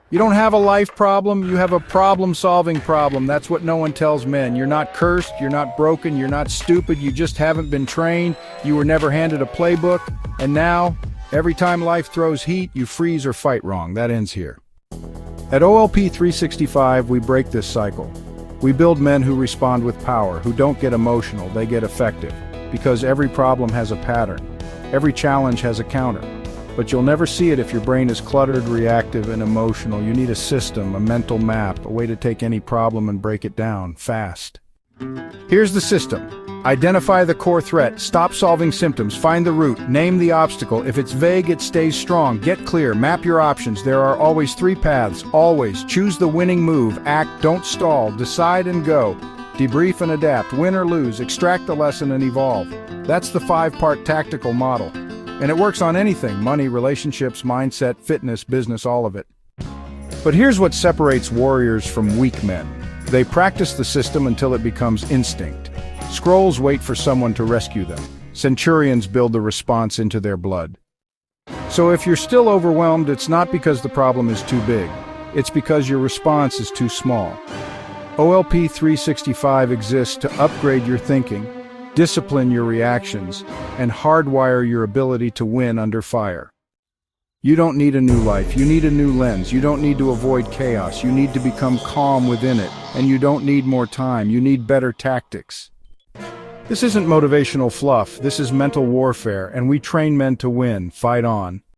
You don't have a life problem, you have a problem-solving problem. That's what no one tells men. You're not cursed, you're not broken, you're not stupid, you just haven't been trained, you were never handed a playbook, and now, every time life throws heat, you freeze or fight wrong. That ends here. At OLP 365, we break this cycle. We build men who respond with power, who don't get emotional, they get effective. Because every problem has a pattern. Every challenge has a counter. But you'll never see it if your brain is cluttered, reactive, and emotional. You need a system, a mental map, a way to take any problem and break it down, fast. Here's the system. Identify the core threat, stop solving symptoms, find the root, name the obstacle. If it's vague, it stays strong. Get clear, map your options. There are always 3 paths, always. Choose the winning move, act, don't stall, decide and go. Debrief and adapt, win or lose, extract the lesson and evolve. That's the 5-part tactical model. And it works on anything, money, relationships, mindset, fitness, business, all of it. But here's what separates warriors from weak men. They practice the system until it becomes instinct. Scrolls wait for someone to rescue them. Centurions build the response into their blood. So if you're still overwhelmed, it's not because the problem is too big. It's because your response is too small. OLP 365 exists to upgrade your thinking, discipline your reactions, and hardwire your ability to win under fire. You don't need a new life, you need a new lens. You don't need to avoid chaos, you need to become calm within it. And you don't need more time, you need better tactics. This isn't motivational fluff, this is mental warfare, and we train men to win, fight on.